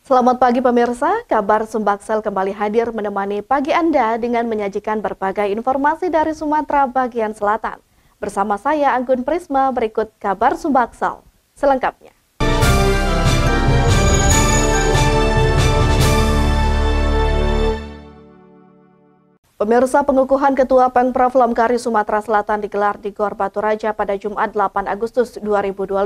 Selamat pagi pemirsa, kabar Sumbaksel kembali hadir menemani pagi Anda dengan menyajikan berbagai informasi dari Sumatera bagian selatan. Bersama saya Anggun Prisma, berikut kabar Sumbaksel selengkapnya. Pemirsa, pengukuhan Ketua Pengprov Lemkari Sumatera Selatan digelar di Gor Batu Raja pada Jumat 8 Agustus 2025.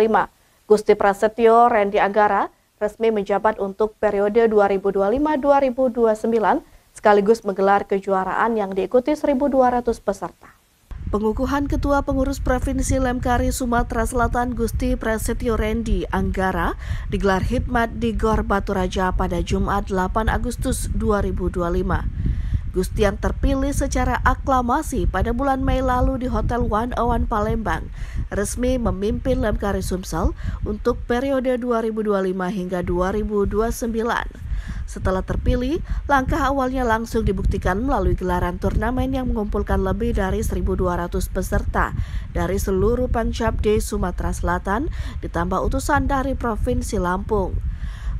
Gusti Prasetyo Rendi Anggara resmi menjabat untuk periode 2025-2029 sekaligus menggelar kejuaraan yang diikuti 1.200 peserta. Pengukuhan Ketua Pengurus Provinsi Lemkari Sumatera Selatan Gusti Prasetyo Rendi Anggara digelar khidmat di Gor Batu Raja pada Jumat 8 Agustus 2025. Gusti yang terpilih secara aklamasi pada bulan Mei lalu di Hotel 101 Palembang resmi memimpin Lemkari Sumsel untuk periode 2025 hingga 2029. Setelah terpilih, langkah awalnya langsung dibuktikan melalui gelaran turnamen yang mengumpulkan lebih dari 1.200 peserta dari seluruh Pangcapde Sumatera Selatan ditambah utusan dari Provinsi Lampung.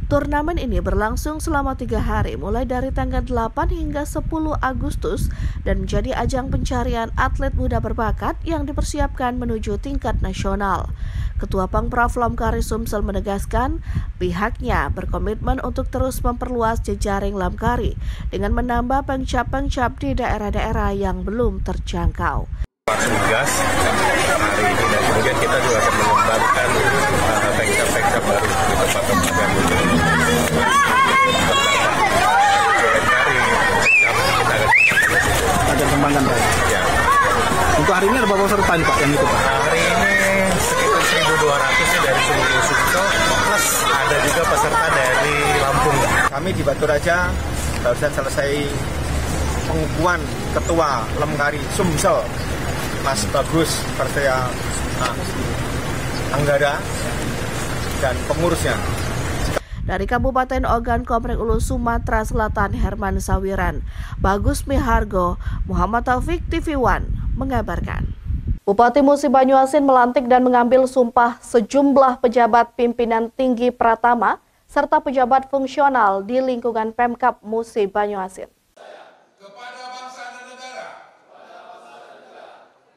Turnamen ini berlangsung selama 3 hari mulai dari tanggal 8 hingga 10 Agustus dan menjadi ajang pencarian atlet muda berbakat yang dipersiapkan menuju tingkat nasional. Ketua Pengprov Lemkari Sumsel menegaskan pihaknya berkomitmen untuk terus memperluas jejaring Lemkari dengan menambah pengcap-pengcap di daerah-daerah yang belum terjangkau. Tugas hari ini dan kemudian kita juga akan mengembangkan pengcap-pengcap baru di tempat-tempat yang belum ada kembangkan Pak. Ya. Untuk hari ini ada berapa peserta Pak yang ikut Pak? Hari ini sekitar 1.200 dari seluruh Sumsel plus ada juga peserta dari Lampung. Kami di Batu Raja barusan selesai pengukuhan Ketua Lemkari Sumsel Mas Bagus Prasetyo Anggara dan pengurusnya. Dari Kabupaten Ogan Komering Ulu, Sumatera Selatan, Herman Sawiran, Bagus Mihargo, Muhammad Taufik, TV One mengabarkan. Bupati Musi Banyuasin melantik dan mengambil sumpah sejumlah pejabat pimpinan tinggi Pratama serta pejabat fungsional di lingkungan Pemkab Musi Banyuasin. Kepada bangsa dan negara,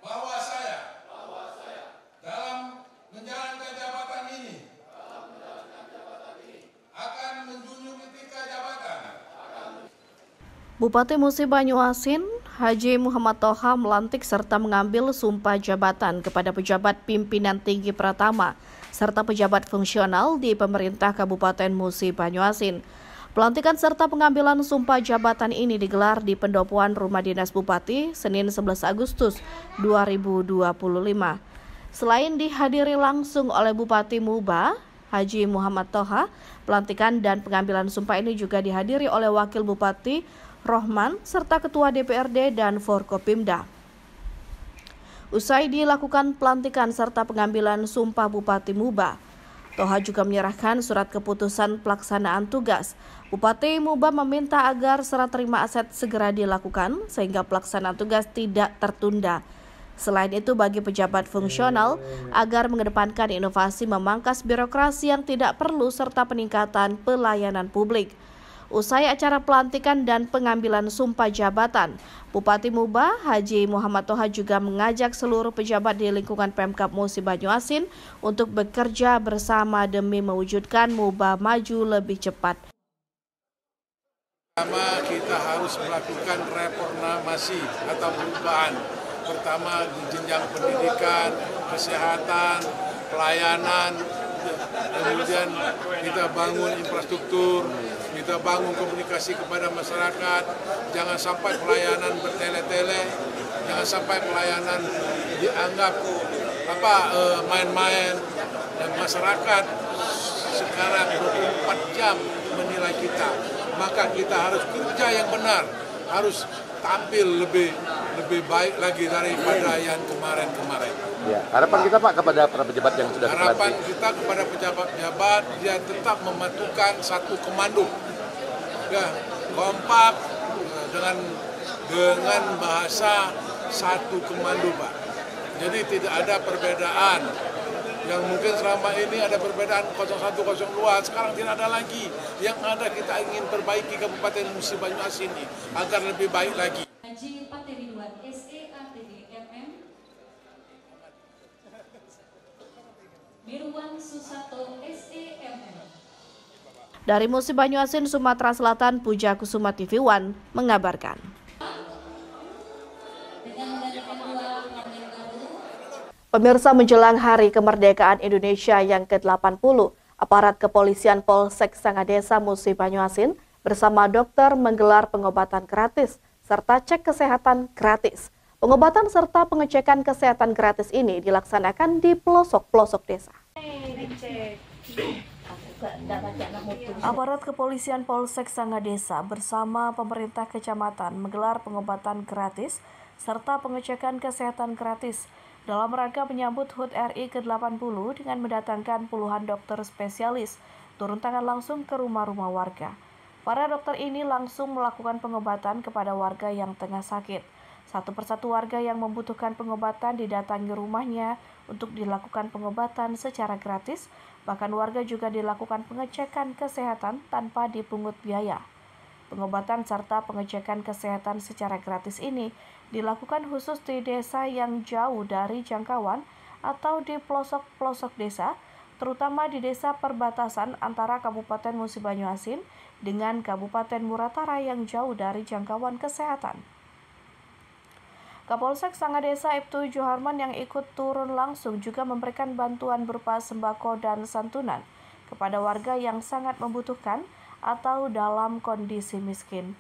bahwa saya dalam menjalankan jabatan ini akan menjunjung etika jabatan. Bupati Musi Banyuasin, Haji Muhammad Toha melantik serta mengambil sumpah jabatan kepada pejabat pimpinan tinggi Pratama serta pejabat fungsional di pemerintah Kabupaten Musi Banyuasin. Pelantikan serta pengambilan sumpah jabatan ini digelar di pendopoan Rumah Dinas Bupati Senin 11 Agustus 2025. Selain dihadiri langsung oleh Bupati Muba, Haji Muhammad Toha, pelantikan dan pengambilan sumpah ini juga dihadiri oleh Wakil Bupati Rohman serta Ketua DPRD dan Forkopimda. Usai dilakukan pelantikan serta pengambilan sumpah Bupati Muba, Toha juga menyerahkan surat keputusan pelaksanaan tugas. Bupati Muba meminta agar serah terima aset segera dilakukan sehingga pelaksanaan tugas tidak tertunda. Selain itu, bagi pejabat fungsional agar mengedepankan inovasi memangkas birokrasi yang tidak perlu serta peningkatan pelayanan publik. Usai acara pelantikan dan pengambilan sumpah jabatan, Bupati Muba, Haji Muhammad Toha juga mengajak seluruh pejabat di lingkungan Pemkab Musi Banyuasin untuk bekerja bersama demi mewujudkan Muba maju lebih cepat. Pertama, kita harus melakukan reformasi atau perubahan. Pertama, di jenjang pendidikan, kesehatan, pelayanan, kemudian kita bangun infrastruktur, kita bangun komunikasi kepada masyarakat. Jangan sampai pelayanan bertele-tele, jangan sampai pelayanan dianggap main-main, dan masyarakat sekarang 24 jam menilai kita. Maka kita harus kerja yang benar, harus tampil lebih baik lagi daripada yang kemarin-kemarin. Ya, harapan kita Pak kepada para pejabat yang sudah dilantik. Harapan kita kepada pejabat-pejabat dia tetap mematukan satu komando, ya, kompak dengan bahasa satu komando Pak. Jadi tidak ada perbedaan Yang mungkin selama ini ada perbedaan 0102, sekarang tidak ada lagi. Yang ada kita ingin perbaiki Kabupaten Musi Banyuasin ini agar lebih baik lagi. Haji Fatih Ridwan, SEATD-MM, Mirwan Susato, SEMM. Dari Musi Banyuasin, Sumatera Selatan, Puja Kusuma TV One mengabarkan. Pemirsa, menjelang Hari Kemerdekaan Indonesia yang ke-80, aparat kepolisian Polsek Sangadesa Musi Banyuasin bersama dokter menggelar pengobatan gratis serta cek kesehatan gratis. Pengobatan serta pengecekan kesehatan gratis ini dilaksanakan di pelosok-pelosok desa. Aparat kepolisian Polsek Sangadesa bersama pemerintah kecamatan menggelar pengobatan gratis serta pengecekan kesehatan gratis dalam rangka menyambut HUT RI ke-80 dengan mendatangkan puluhan dokter spesialis turun tangan langsung ke rumah-rumah warga. Para dokter ini langsung melakukan pengobatan kepada warga yang tengah sakit. Satu persatu warga yang membutuhkan pengobatan didatangi rumahnya untuk dilakukan pengobatan secara gratis. Bahkan warga juga dilakukan pengecekan kesehatan tanpa dipungut biaya. Pengobatan serta pengecekan kesehatan secara gratis ini dilakukan khusus di desa yang jauh dari jangkauan atau di pelosok-pelosok desa, terutama di desa perbatasan antara Kabupaten Musi Banyuasin dengan Kabupaten Muratara yang jauh dari jangkauan kesehatan. Kapolsek Sangadesa Ibtu Joharman yang ikut turun langsung juga memberikan bantuan berupa sembako dan santunan kepada warga yang sangat membutuhkan atau dalam kondisi miskin.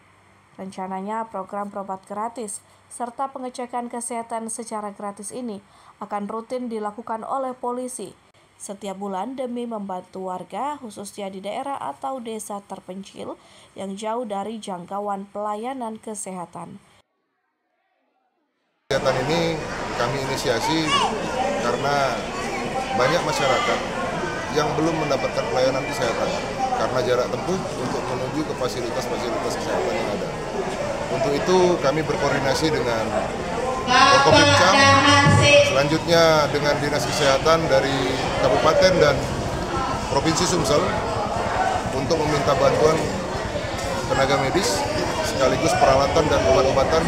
Rencananya program berobat gratis serta pengecekan kesehatan secara gratis ini akan rutin dilakukan oleh polisi setiap bulan demi membantu warga khususnya di daerah atau desa terpencil yang jauh dari jangkauan pelayanan kesehatan. Kegiatan ini kami inisiasi karena banyak masyarakat yang belum mendapatkan pelayanan kesehatan karena jarak tempuh untuk menuju ke fasilitas-fasilitas kesehatan yang ada. Untuk itu kami berkoordinasi dengan Forkopimcam, selanjutnya dengan Dinas Kesehatan dari Kabupaten dan Provinsi Sumsel untuk meminta bantuan tenaga medis sekaligus peralatan dan obat-obatan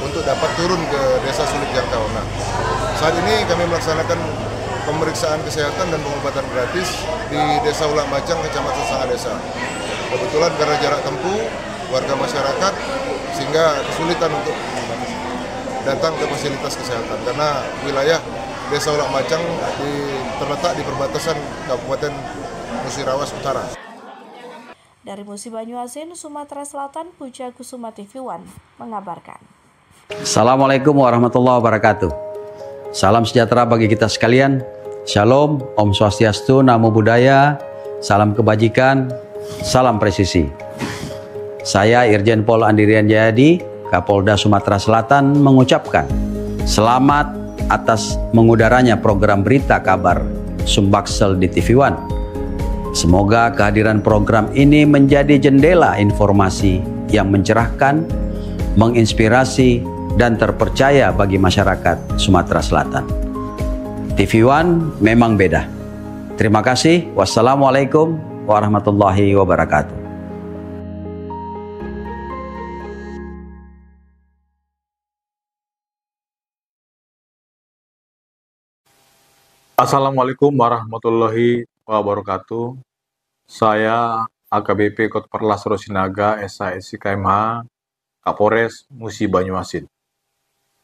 untuk dapat turun ke desa sulit jangkau. Nah, saat ini kami melaksanakan pemeriksaan kesehatan dan pengobatan gratis di Desa Ulak Macang, Kecamatan Sangadesa. Kebetulan karena jarak tempuh warga masyarakat sehingga kesulitan untuk datang ke fasilitas kesehatan karena wilayah Desa Ulak Macang terletak di perbatasan Kabupaten Musirawas Utara. Dari Musi Banyuasin, Sumatera Selatan, Puja Kusuma TV One mengabarkan. Assalamualaikum warahmatullahi wabarakatuh. Salam sejahtera bagi kita sekalian. Shalom, Om Swastiastu, Namo Buddhaya, salam kebajikan, salam presisi. Saya Irjen Pol Andirian Jayadi, Kapolda Sumatera Selatan mengucapkan selamat atas mengudaranya program berita kabar Sumbaksel di TV One. Semoga kehadiran program ini menjadi jendela informasi yang mencerahkan, menginspirasi, dan terpercaya bagi masyarakat Sumatera Selatan. TV One memang beda. Terima kasih. Wassalamualaikum warahmatullahi wabarakatuh. Assalamualaikum warahmatullahi wabarakatuh. Saya AKBP Kotperlas Rosinaga, SHSI KMH, Kapolres Musi Banyuasin,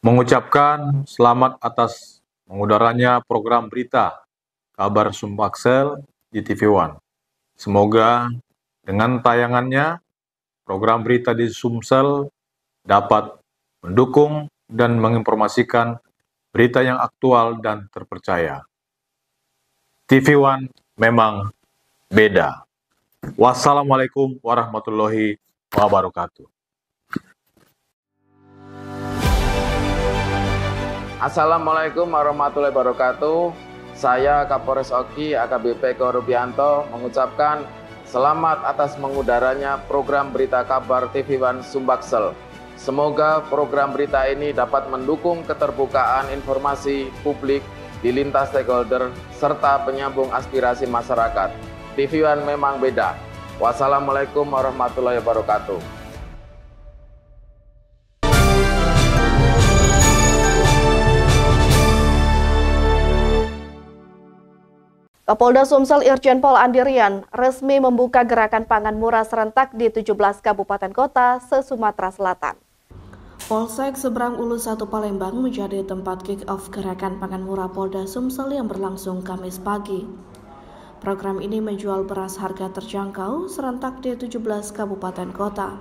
mengucapkan selamat atas mengudaranya program berita kabar Sumbaksel di TV One. Semoga dengan tayangannya program berita di Sumsel dapat mendukung dan menginformasikan berita yang aktual dan terpercaya. TV One memang beda. Wassalamualaikum warahmatullahi wabarakatuh. Assalamualaikum warahmatullahi wabarakatuh. Saya Kapolres Oki AKBP Korupianto mengucapkan selamat atas mengudaranya program berita kabar TV One Sumbaksel. Semoga program berita ini dapat mendukung keterbukaan informasi publik di lintas stakeholder, serta penyambung aspirasi masyarakat. TV One memang beda. Wassalamualaikum warahmatullahi wabarakatuh. Kapolda Sumsel Irjen Pol Andirian resmi membuka gerakan pangan murah serentak di 17 kabupaten kota se-Sumatera Selatan. Polsek Seberang Ulu 1 Palembang menjadi tempat kick-off gerakan pangan murah Polda Sumsel yang berlangsung Kamis pagi. Program ini menjual beras harga terjangkau serentak di 17 kabupaten kota.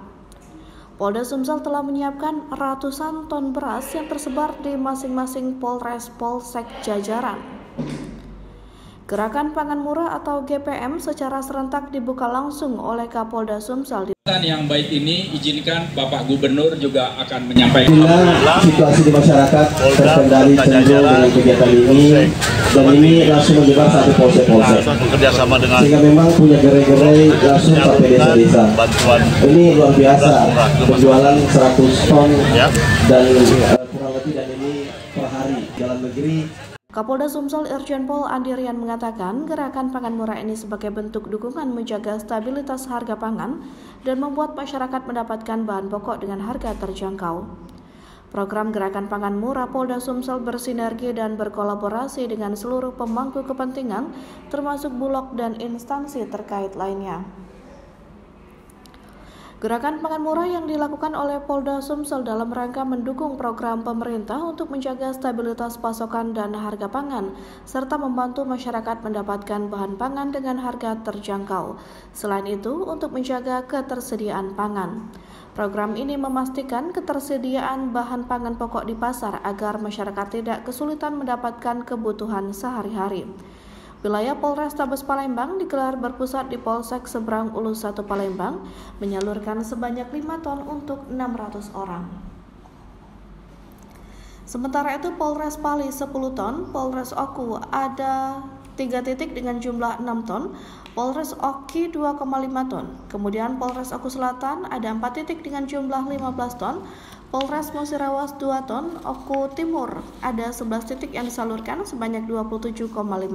Polda Sumsel telah menyiapkan ratusan ton beras yang tersebar di masing-masing Polres Polsek jajaran. Gerakan Pangan Murah atau GPM secara serentak dibuka langsung oleh Kapolda Sumsel. Yang baik ini izinkan Bapak Gubernur juga akan menyampaikan. Situasi di masyarakat terkendali cenderung dengan kegiatan ini, dan ini langsung menyebar satu polsek-polsek. Sehingga memang punya gerai-gerai langsung sampai desa-desa. Ini luar biasa, penjualan 100 ton dan kurang lebih, dan ini per hari dalam negeri. Kapolda Sumsel Irjen Pol Andirian mengatakan gerakan pangan murah ini sebagai bentuk dukungan menjaga stabilitas harga pangan dan membuat masyarakat mendapatkan bahan pokok dengan harga terjangkau. Program gerakan pangan murah Polda Sumsel bersinergi dan berkolaborasi dengan seluruh pemangku kepentingan termasuk Bulog dan instansi terkait lainnya. Gerakan pangan murah yang dilakukan oleh Polda Sumsel dalam rangka mendukung program pemerintah untuk menjaga stabilitas pasokan dan harga pangan, serta membantu masyarakat mendapatkan bahan pangan dengan harga terjangkau. Selain itu, untuk menjaga ketersediaan pangan. Program ini memastikan ketersediaan bahan pangan pokok di pasar agar masyarakat tidak kesulitan mendapatkan kebutuhan sehari-hari. Wilayah Polrestabes Palembang digelar berpusat di Polsek Seberang Ulu 1 Palembang, menyalurkan sebanyak 5 ton untuk 600 orang. Sementara itu Polres Pali 10 ton, Polres Oku ada 3 titik dengan jumlah 6 ton, Polres Oki 2,5 ton, kemudian Polres Oku Selatan ada 4 titik dengan jumlah 15 ton, Polres Musirawas 2 ton, Oku Timur ada 11 titik yang disalurkan sebanyak 27,5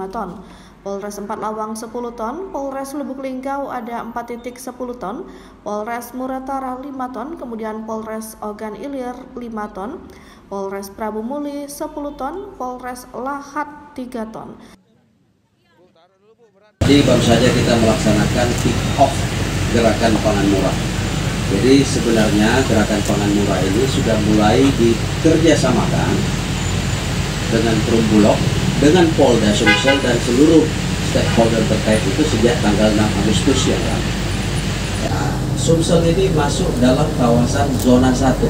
ton, Polres 4 Lawang 10 ton, Polres Lubuk Linggau ada 4 titik 10 ton, Polres Muratara 5 ton, kemudian Polres Ogan Ilir 5 ton, Polres Prabu Muli 10 ton, Polres Lahat 3 ton. Jadi baru saja kita melaksanakan kick-off gerakan pangan murah. Jadi sebenarnya gerakan pangan murah ini sudah mulai dikerjasamakan dengan Perum Bulog, dengan Polda Sumsel dan seluruh stakeholder terkait itu sejak tanggal 6 Agustus yang lalu. Ya, Sumsel ini masuk dalam kawasan zona 1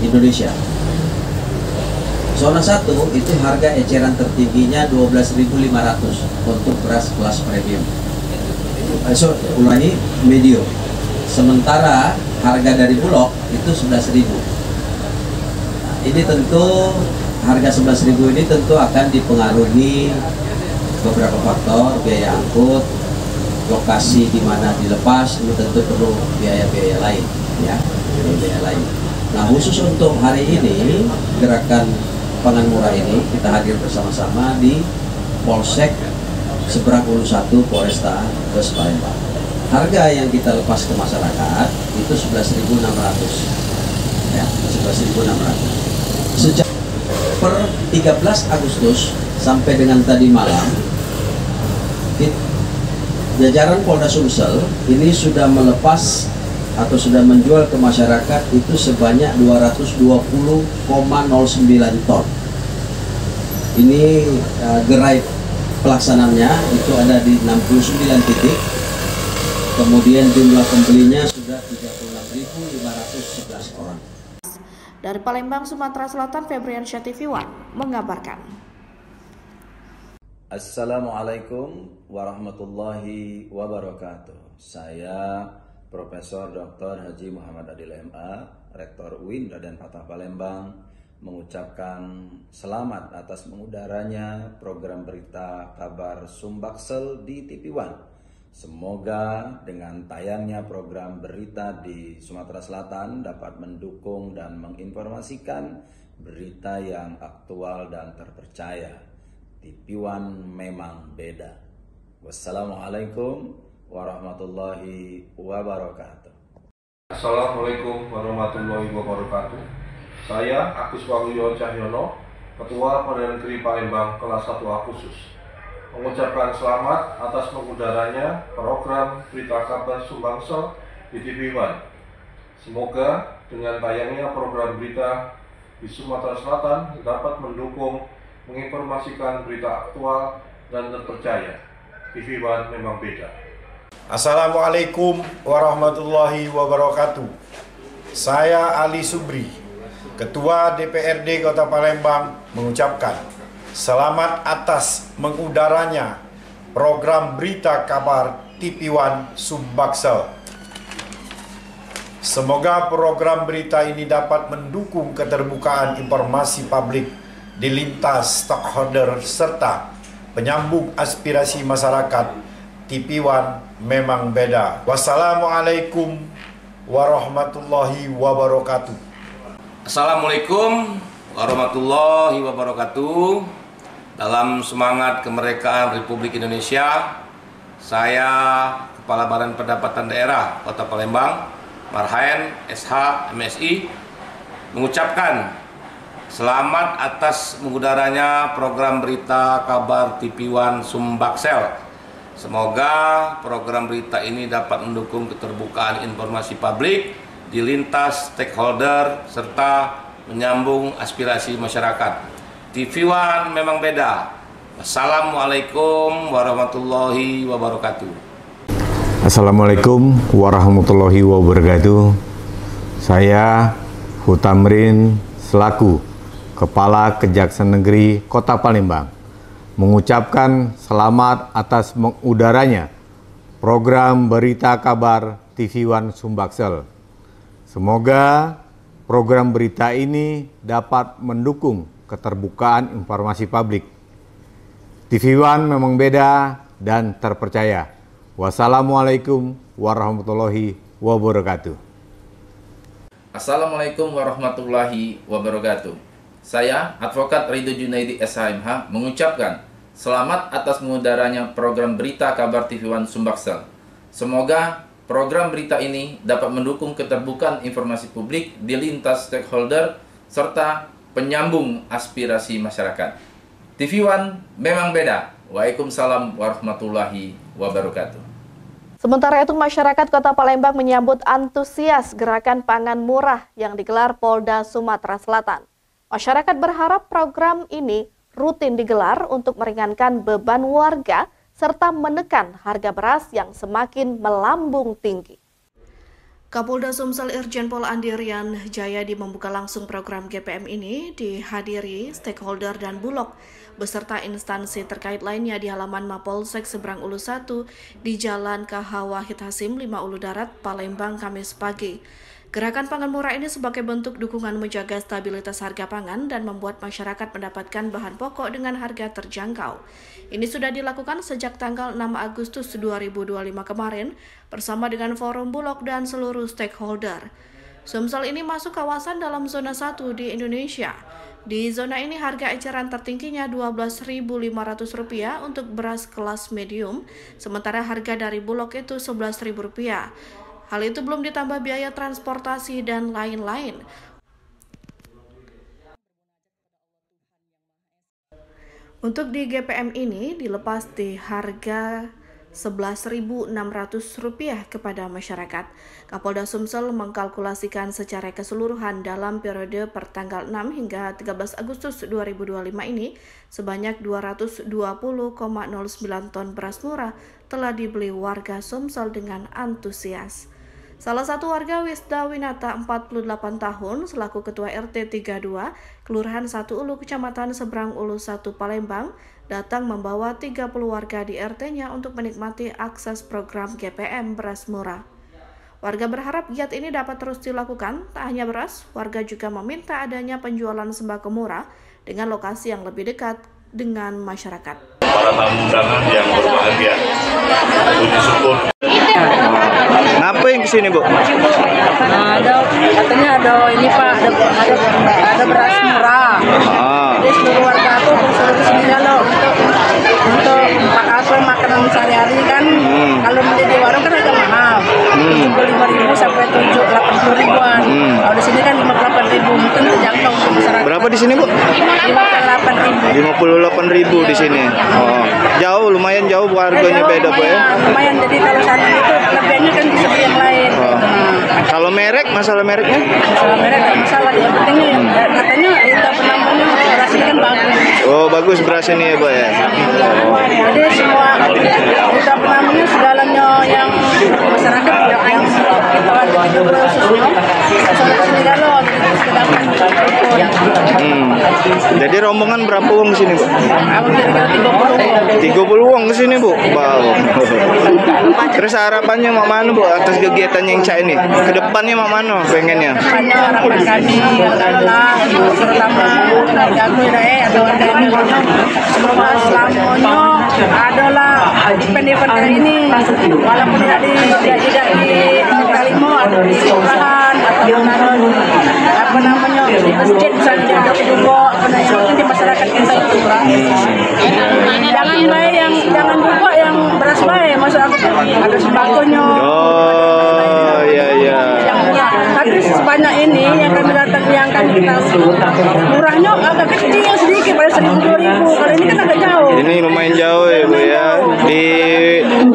Indonesia. Zona 1 itu harga eceran tertingginya 12.500 untuk beras kelas premium. Ulangi, medium. Sementara harga dari Bulog itu 11.000. Nah, ini tentu harga 11.000 ini tentu akan dipengaruhi beberapa faktor, biaya angkut, lokasi di mana dilepas, itu tentu perlu biaya-biaya lain, ya, biaya lain. Nah, khusus untuk hari ini gerakan pangan murah ini kita hadir bersama-sama di Polsek Seberang Ulu 1 Polrestabes Palembang. Harga yang kita lepas ke masyarakat itu 11.600, ya, 11.600. Sejak per 13 Agustus sampai dengan tadi malam, jajaran Polda Sumsel ini sudah melepas atau sudah menjual ke masyarakat itu sebanyak 220,09 ton. Ini gerai pelaksanaannya itu ada di 69 titik. Kemudian jumlah pembelinya sudah 36.511 orang. Dari Palembang, Sumatera Selatan, Febriansyah TV One mengabarkan. Assalamualaikum warahmatullahi wabarakatuh. Saya Profesor Dr. Haji Muhammad Adil MA, Rektor UIN Raden Fatah Palembang, mengucapkan selamat atas mengudaranya program berita kabar Sumbaksel di TV One. Semoga dengan tayangnya program berita di Sumatera Selatan dapat mendukung dan menginformasikan berita yang aktual dan terpercaya. TV One memang beda. Wassalamualaikum warahmatullahi wabarakatuh. Assalamualaikum warahmatullahi wabarakatuh. Saya Agus Waluyo Cahyono, Ketua Pengadilan Negeri Palembang kelas 1A khusus, mengucapkan selamat atas mengudaranya program Berita Kabar Sumbangsel di TV One. Semoga dengan tayangnya program berita di Sumatera Selatan dapat mendukung menginformasikan berita aktual dan terpercaya. TV One memang beda. Assalamualaikum warahmatullahi wabarakatuh. Saya Ali Subri, Ketua DPRD Kota Palembang, mengucapkan selamat atas mengudaranya program Berita Kabar TV One Sumbangsel. Semoga program berita ini dapat mendukung keterbukaan informasi publik di lintas stakeholder serta penyambung aspirasi masyarakat. TV One memang beda. Wassalamualaikum warahmatullahi wabarakatuh. Assalamualaikum warahmatullahi wabarakatuh. Dalam semangat kemerdekaan Republik Indonesia, saya Kepala Badan Pendapatan Daerah Kota Palembang, Marhaen SH MSI, mengucapkan selamat atas mengudaranya program Berita Kabar TV One Sumbangsel. Semoga program berita ini dapat mendukung keterbukaan informasi publik di lintas stakeholder serta menyambung aspirasi masyarakat. TV One memang beda. Wassalamualaikum warahmatullahi wabarakatuh. Assalamualaikum warahmatullahi wabarakatuh. Saya Hutamrin selaku Kepala Kejaksaan Negeri Kota Palembang mengucapkan selamat atas mengudaranya program Berita Kabar TV One Sumbangsel. Semoga program berita ini dapat mendukung keterbukaan informasi publik. TV One memang beda dan terpercaya. Wassalamualaikum warahmatullahi wabarakatuh. Assalamualaikum warahmatullahi wabarakatuh. Saya, Advokat Ridho Junaidi SHMH, mengucapkan selamat atas mengudaranya program Berita Kabar TV One Sumbangsel. Semoga program berita ini dapat mendukung keterbukaan informasi publik di lintas stakeholder serta penyambung aspirasi masyarakat. TV One memang beda. Waalaikumsalam warahmatullahi wabarakatuh. Sementara itu, masyarakat Kota Palembang menyambut antusias gerakan pangan murah yang digelar Polda Sumatera Selatan. Masyarakat berharap program ini rutin digelar untuk meringankan beban warga serta menekan harga beras yang semakin melambung tinggi. Kapolda Sumsel Irjen Pol Andirian Jayadi membuka langsung program GPM ini dihadiri stakeholder dan bulog beserta instansi terkait lainnya di halaman Mapolsek Seberang Ulu 1 di Jalan KH Wahid Hasim 5 Ulu Darat, Palembang, Kamis pagi. Gerakan pangan murah ini sebagai bentuk dukungan menjaga stabilitas harga pangan dan membuat masyarakat mendapatkan bahan pokok dengan harga terjangkau. Ini sudah dilakukan sejak tanggal 6 Agustus 2025 kemarin bersama dengan forum bulog dan seluruh stakeholder. Sumsel ini masuk kawasan dalam zona 1 di Indonesia. Di zona ini harga eceran tertingginya Rp12.500 untuk beras kelas medium, sementara harga dari bulog itu Rp11.000. Hal itu belum ditambah biaya transportasi dan lain-lain. Untuk di GPM ini dilepas di harga Rp11.600 kepada masyarakat. Kapolda Sumsel mengkalkulasikan secara keseluruhan dalam periode pertanggal 6 hingga 13 Agustus 2025 ini sebanyak 220,09 ton beras murah telah dibeli warga Sumsel dengan antusias. Salah satu warga Wisda Winata 48 tahun selaku Ketua RT 32 Kelurahan 1 Ulu Kecamatan Seberang Ulu 1 Palembang datang membawa 30 warga di RT-nya untuk menikmati akses program GPM beras murah. Warga berharap giat ini dapat terus dilakukan. Tak hanya beras, warga juga meminta adanya penjualan sembako murah dengan lokasi yang lebih dekat dengan masyarakat. Para tamu undangan yang berbahagia, puji syukur. Ngapain kesini, Bu? Ada katanya ada ini Pak, ada beras murah. Jadi seluruh warga tuh suruh kesini kalau untuk makanan sehari-hari kan. Kalau beli di warung kan agak mahal. 75.000 sampai 80.000-an. Kalau di sini kan 58.000, mungkin terjangkau untuk masyarakat. Berapa di sini, Bu? 58.000. 58.000 di sini. Oh, jauh, lumayan jauh, harganya beda, Bu ya. Lumayan, jadi kalau sana itu kelebihannya kan bisa beli yang lain. Kalau merek, masalah mereknya? Masalah merek nggak masalah, yang penting katanya kita penampungan berasnya kan bagus. Oh, bagus beras ini ya, Bu ya. Jadi semua kita penampungan segalanya yang masyarakat yang kita ada di khususnya sampai sini kalau Jadi rombongan berapa uang ke sini, Bu? kira-kira 30 uang ke sini, Bu. Wow. Terus harapannya mak mana, Bu, atas kegiatan yang cak ini? Kedepannya mak mana pengennya? harapan kami kalau lah terutama keluarga aku ada warga ini semua selamanya adalah event-event kayak ini walaupun tidak di Kalimo atau di kelurahan atau apa namanya di masjid misalnya ada juga yang di masyarakat kita itu jangan baik yang jangan juga yang beras baik masyarakat ada sembakonya. Oh iya. Tapi sebanyak ini yang kami datang yang kami tahu murahnya agak kecil sedikit pada 1.000-2.000. Kalau ini kan agak jauh. Ini lumayan jauh ya, Bu ya.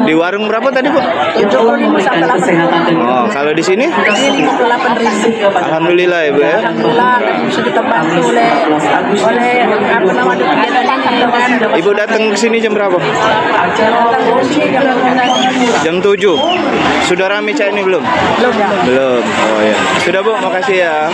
Di warung berapa tadi, Bu? 75 sampai 80. Oh, kalau di sini? Ini 58.000. Alhamdulillah ya, Bu ya. Alhamdulillah kami bisa kita bantu oleh apa namanya kegiatan ini kan. Ibu datang ke sini jam berapa? Jam 7. Sudah rame cak ini belum? Belum ya. Belum. Oh ya. Sudah, Bu, makasih ya.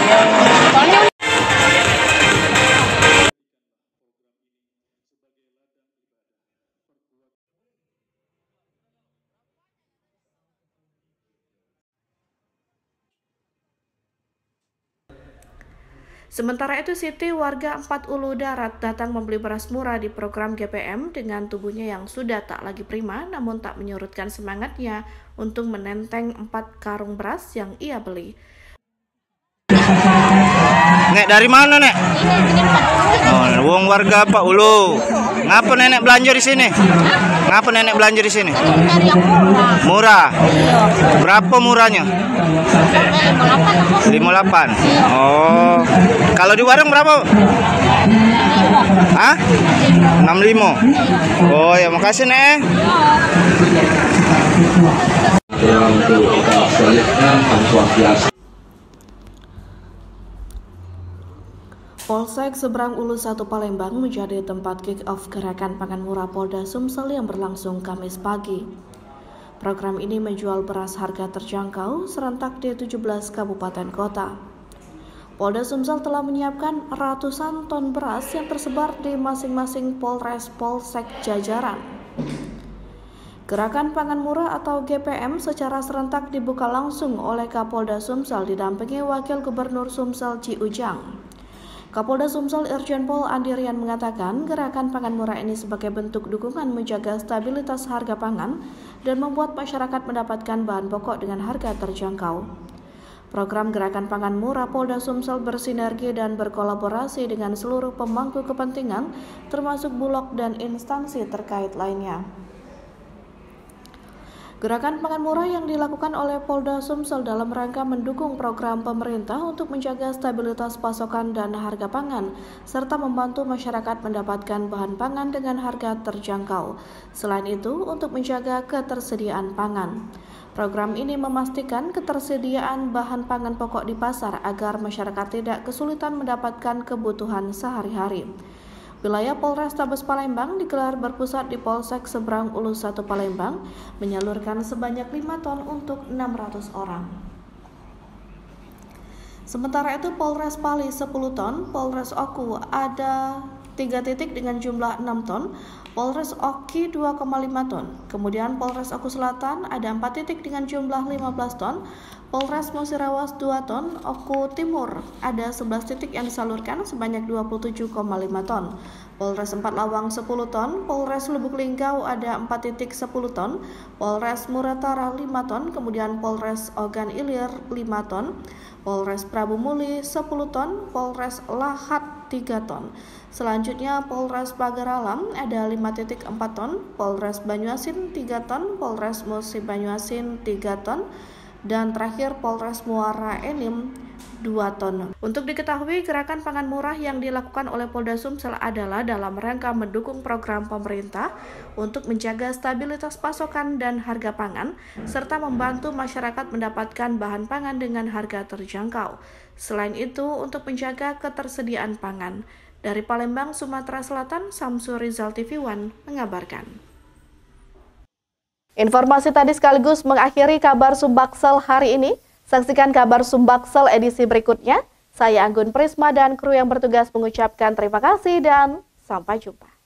Sementara itu, Siti, warga 4 Ulu Darat, datang membeli beras murah di program GPM dengan tubuhnya yang sudah tak lagi prima, namun tak menyurutkan semangatnya untuk menenteng 4 karung beras yang ia beli. Nek, dari mana, Nek? Oh, wong warga Pak Ulu. Ngapa nenek belanja di sini? Ngapa nenek belanja di sini? Murah. Berapa murahnya? 58. Oh. Kalau di warung berapa? Hah? 65. Oh ya, makasih, Nek. Polsek Seberang Ulu 1 Palembang menjadi tempat kick-off gerakan pangan murah Polda Sumsel yang berlangsung Kamis pagi. Program ini menjual beras harga terjangkau serentak di 17 kabupaten kota. Polda Sumsel telah menyiapkan ratusan ton beras yang tersebar di masing-masing Polres Polsek jajaran. Gerakan Pangan Murah atau GPM secara serentak dibuka langsung oleh Kapolda Sumsel didampingi Wakil Gubernur Sumsel Ci Ujang. Kapolda Sumsel Irjen Pol Andirian mengatakan gerakan pangan murah ini sebagai bentuk dukungan menjaga stabilitas harga pangan dan membuat masyarakat mendapatkan bahan pokok dengan harga terjangkau. Program gerakan pangan murah Polda Sumsel bersinergi dan berkolaborasi dengan seluruh pemangku kepentingan termasuk Bulog dan instansi terkait lainnya. Gerakan pangan murah yang dilakukan oleh Polda Sumsel dalam rangka mendukung program pemerintah untuk menjaga stabilitas pasokan dan harga pangan, serta membantu masyarakat mendapatkan bahan pangan dengan harga terjangkau. Selain itu, untuk menjaga ketersediaan pangan. Program ini memastikan ketersediaan bahan pangan pokok di pasar agar masyarakat tidak kesulitan mendapatkan kebutuhan sehari-hari. Wilayah Polrestabes Palembang digelar berpusat di Polsek Seberang Ulu 1 Palembang, menyalurkan sebanyak 5 ton untuk 600 orang. Sementara itu Polres Pali 10 ton, Polres Oku ada 3 titik dengan jumlah 6 ton, Polres Oki 2,5 ton, kemudian Polres Oku Selatan ada 4 titik dengan jumlah 15 ton, Polres Musirawas 2 ton, Oku Timur ada 11 titik yang disalurkan sebanyak 27,5 ton, Polres 4 Lawang 10 ton, Polres Lubuk Linggau ada 4 titik 10 ton, Polres Muratara 5 ton, kemudian Polres Ogan Ilir 5 ton, Polres Prabu Muli 10 ton, Polres Lahat 3 ton. Selanjutnya Polres Pagar Alam ada 5,4 ton, Polres Banyuasin 3 ton, Polres Musi Banyuasin 3 ton, dan terakhir Polres Muara Enim 2 ton. Untuk diketahui, gerakan pangan murah yang dilakukan oleh Polda Sumsel adalah dalam rangka mendukung program pemerintah untuk menjaga stabilitas pasokan dan harga pangan, serta membantu masyarakat mendapatkan bahan pangan dengan harga terjangkau. Selain itu, untuk menjaga ketersediaan pangan. Dari Palembang, Sumatera Selatan, Samsul Rizal TV One mengabarkan. Informasi tadi sekaligus mengakhiri kabar Sumbaksel hari ini. Saksikan kabar Sumbaksel edisi berikutnya. Saya Anggun Prisma dan kru yang bertugas mengucapkan terima kasih dan sampai jumpa.